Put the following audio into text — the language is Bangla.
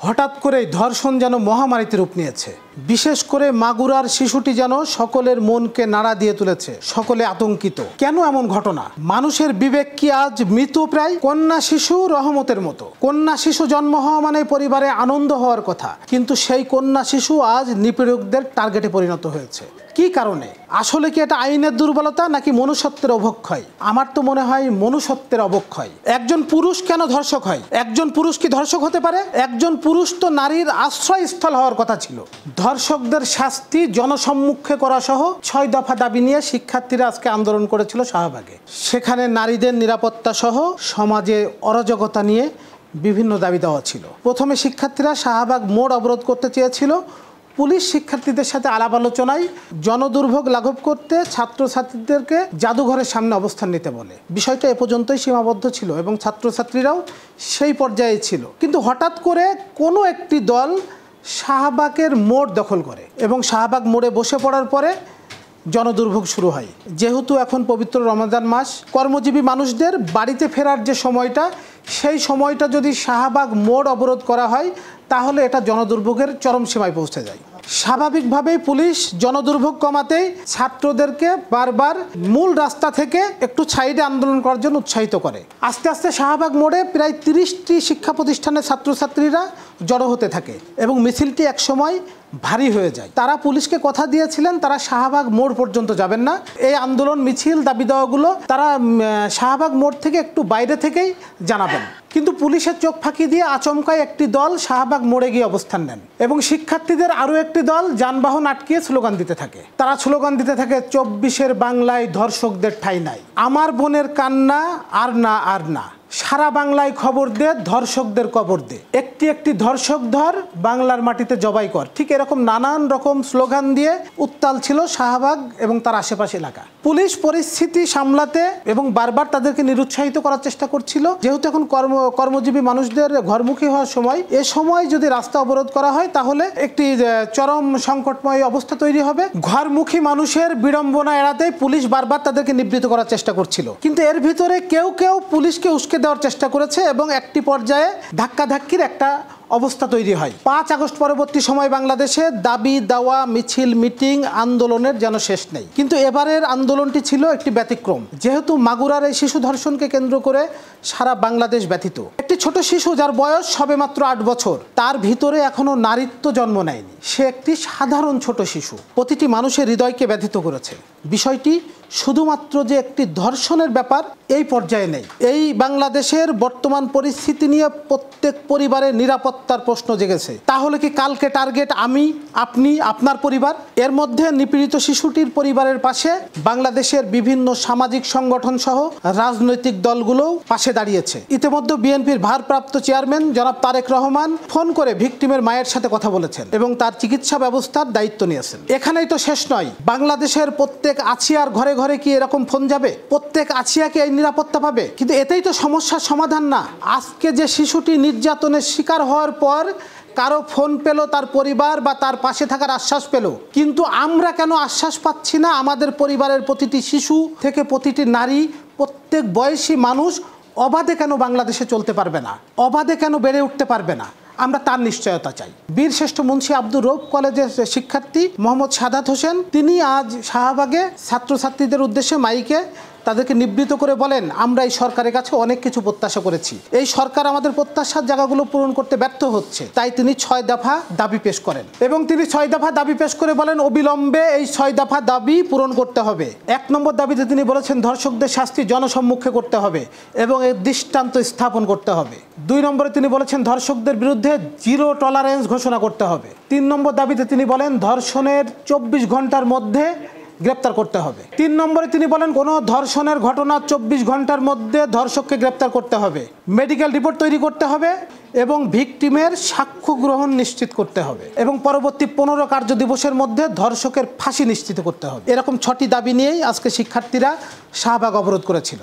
হঠাৎ করেই ধর্ষণ যেন মহামারীতে রূপ নিয়েছে। বিশেষ করে মাগুরার শিশুটি যেন সকলের মনকে নাড়া দিয়ে তুলেছে। সকলে আতঙ্কিত। কেন এমন ঘটনা? মানুষের বিবেক কি আজ মৃত প্রায়? কন্যা শিশু রহমতের মতো। কন্যা শিশু জন্ম হওয়া মানে পরিবারে আনন্দ হওয়ার কথা, কিন্তু সেই কন্যা শিশু আজ নিপীড়কদের টার্গেটে পরিণত হয়েছে। কি কারণে? আসলে কি এটা আইনের দুর্বলতা নাকি মনুষ্যত্বের অবক্ষয়? আমার তো মনে হয় মনুষ্যত্বের অবক্ষয়। একজন পুরুষ কেন ধর্ষক হয়? একজন পুরুষ কি ধর্ষক হতে পারে? একজন পুরুষ তো নারীর আশ্রয়স্থল হওয়ার কথা ছিল। ধর্ষকদের শাস্তি জনসম্মুখে করা সহ ৬ দফা দাবি নিয়ে শিক্ষার্থীরা আজকে আন্দোলন করেছিল শাহবাগে। সেখানে নারীদের নিরাপত্তা সহ সমাজে অরাজকতা নিয়ে বিভিন্ন দাবি দেওয়া ছিল। প্রথমে শিক্ষার্থীরা শাহবাগ মোড় অবরোধ করতে চেয়েছিল। পুলিশ শিক্ষার্থীদের সাথে আলাপ আলোচনায় জনদুর্ভোগ লাঘব করতে ছাত্রছাত্রীদেরকে জাদুঘরের সামনে অবস্থান নিতে বলে। বিষয়টা এ পর্যন্তই সীমাবদ্ধ ছিল এবং ছাত্রছাত্রীরাও সেই পর্যায়ে ছিল। কিন্তু হঠাৎ করে কোনো একটি দল শাহবাগের মোড় দখল করে এবং শাহবাগ মোড়ে বসে পড়ার পরে জনদুর্ভোগ শুরু হয়। যেহেতু এখন পবিত্র রমজান মাস, কর্মজীবী মানুষদের বাড়িতে ফেরার যে সময়টা, সেই সময়টা যদি শাহবাগ মোড় অবরোধ করা হয় তাহলে এটা জনদুর্ভোগের চরম সীমায় পৌঁছে যায়। স্বাভাবিকভাবেই পুলিশ জনদুর্ভোগ কমাতেই ছাত্রদেরকে বারবার মূল রাস্তা থেকে একটু সাইডে আন্দোলন করার জন্য উৎসাহিত করে। আস্তে আস্তে শাহবাগ মোড়ে প্রায় ৩০টি শিক্ষা প্রতিষ্ঠানের ছাত্রছাত্রীরা জড়ো হতে থাকে এবং মিছিলটি একসময় ভারী হয়ে যায়। তারা পুলিশকে কথা দিয়েছিলেন তারা শাহবাগ মোড় পর্যন্ত যাবেন না। এই আন্দোলন মিছিল দাবি দেওয়াগুলো তারা শাহবাগ মোড় থেকে একটু বাইরে থেকেই জানাবেন। কিন্তু পুলিশের চোখ ফাঁকি দিয়ে আচমকায় একটি দল শাহবাগ মোড়ে গিয়ে অবস্থান নেন এবং শিক্ষার্থীদের আরও একটি দল যানবাহন আটকিয়ে স্লোগান দিতে থাকে। তারা স্লোগান দিতে থাকে, ২৪-এর বাংলায় ধর্ষকদের ঠাঁই নাই, আমার বোনের কান্না আর না আর না, সারা বাংলায় খবর দে, ধর্ষকদের কবর দে, একটি একটি ধর্ষক ধর, বাংলার মাটিতে জবাই কর। ঠিক এরকম নানান রকম স্লোগান দিয়ে উত্তাল ছিল শাহবাগ এবং তার আশেপাশে এলাকা। পুলিশ পরিস্থিতি সামলাতে এবং বারবার তাদেরকে নিরুৎসাহিত করার চেষ্টা করছিল। যেহেতু এখন কর্মজীবী মানুষদের ঘরমুখী হওয়ার সময়, এ সময় যদি রাস্তা অবরোধ করা হয় তাহলে একটি চরম সংকটময় অবস্থা তৈরি হবে। ঘরমুখী মানুষের বিড়ম্বনা এড়াতে পুলিশ বারবার তাদেরকে নিবৃত্ত করার চেষ্টা করছিল। কিন্তু এর ভিতরে কেউ কেউ পুলিশকে উস্কে দেওয়ার চেষ্টা করেছে এবং একটি পর্যায়ে ধাক্কাধাক্কির একটা অবস্থা তৈরি হয়। ৫ আগস্ট পরবর্তী সময় বাংলাদেশে দাবি দেওয়া, মিছিল, মিটিং, আন্দোলনের যেন শেষ নেই। কিন্তু এবারের আন্দোলনটি ছিল একটি ব্যতিক্রম। যেহেতু মাগুরার এই শিশু ধর্ষণকে কেন্দ্র করে সারা বাংলাদেশ ব্যথিত। একটি ছোট শিশু যার বয়স সবেমাত্র ৮ বছর, তার ভিতরে এখনো নারীত্ব জন্ম নেয়নি। সে একটি সাধারণ ছোট শিশু, প্রতিটি মানুষের হৃদয়কে ব্যথিত করেছে। বিষয়টি শুধুমাত্র যে একটি ধর্ষণের ব্যাপার এই পর্যায়ে নেই। এই বাংলাদেশের বর্তমান পরিস্থিতি নিয়ে প্রত্যেক পরিবারের নিরাপত্তার প্রশ্ন জেগেছে। তাহলে কি কালকে টার্গেট আমি, আপনি, আপনার পরিবার? এর মধ্যে নিপীড়িত শিশুটির পরিবারের পাশে বাংলাদেশের বিভিন্ন সামাজিক সংগঠন সহ রাজনৈতিক দলগুলোও পাশে দাঁড়িয়েছে। ইতিমধ্যে বিএনপির ভারপ্রাপ্ত চেয়ারম্যান জনাব তারেক রহমান ফোন করে ভিকটিমের মায়ের সাথে কথা বলেছেন এবং তার চিকিৎসা ব্যবস্থার দায়িত্ব নিয়েছেন। এখানেই তো শেষ নয়। বাংলাদেশের প্রত্যেক আছিয়ার ঘরে ঘরে কি এরকম ফোন যাবে? প্রত্যেক আছিয়াকে এই নিরাপত্তা পাবে? কিন্তু এতেই তো সমস্যার সমাধান না। আজকে যে শিশুটি নির্যাতনের শিকার হওয়ার পর কারো ফোন পেল, তার পরিবার বা তার পাশে থাকার আশ্বাস পেল, কিন্তু আমরা কেন আশ্বাস পাচ্ছি না? আমাদের পরিবারের প্রতিটি শিশু থেকে প্রতিটি নারী, প্রত্যেক বয়সী মানুষ অবাধে কেন বাংলাদেশে চলতে পারবে না? অবাধে কেন বেড়ে উঠতে পারবে না? আমরা তার নিশ্চয়তা চাই। বীরশ্রেষ্ঠ মুন্সি আব্দুর রৌফ কলেজের শিক্ষার্থী মোহাম্মদ সাদাত হোসেন, তিনি আজ শাহবাগে ছাত্রছাত্রীদের উদ্দেশ্যে মাইকে তাদেরকে নিবৃত্ত করে বলেন, আমরা এই সরকারের কাছে অনেক কিছু প্রত্যাশা করেছি, এই সরকার আমাদের প্রত্যাশার জায়গাগুলো পূরণ করতে ব্যর্থ হচ্ছে, তাই তিনি ৬ দফা দাবি পেশ করেন এবং তিনি ৬ দফা দাবি পেশ করে বলেন অবিলম্বে এই ৬ দফা দাবি পূরণ করতে হবে। ১ নম্বর দাবিতে তিনি বলেছেন ধর্ষকদের শাস্তি জনসম্মুখে করতে হবে এবং এর দৃষ্টান্ত স্থাপন করতে হবে। ২ নম্বরে তিনি বলেছেন ধর্ষকদের বিরুদ্ধে 0 টলারেন্স ঘোষণা করতে হবে। ৩ নম্বর দাবিতে তিনি বলেন ধর্ষণের ২৪ ঘন্টার মধ্যে গ্রেপ্তার করতে হবে। ৩ নম্বরে তিনি বলেন কোনো ধর্ষণের ঘটনা ২৪ ঘন্টার মধ্যে ধর্ষককে গ্রেপ্তার করতে হবে, মেডিকেল রিপোর্ট তৈরি করতে হবে এবং ভিকটিমের সাক্ষ্য গ্রহণ নিশ্চিত করতে হবে এবং পরবর্তী ১৫ কার্য দিবসের মধ্যে ধর্ষকের ফাঁসি নিশ্চিত করতে হবে। এরকম ৬টি দাবি নিয়েই আজকে শিক্ষার্থীরা শাহবাগ অবরোধ করেছিল।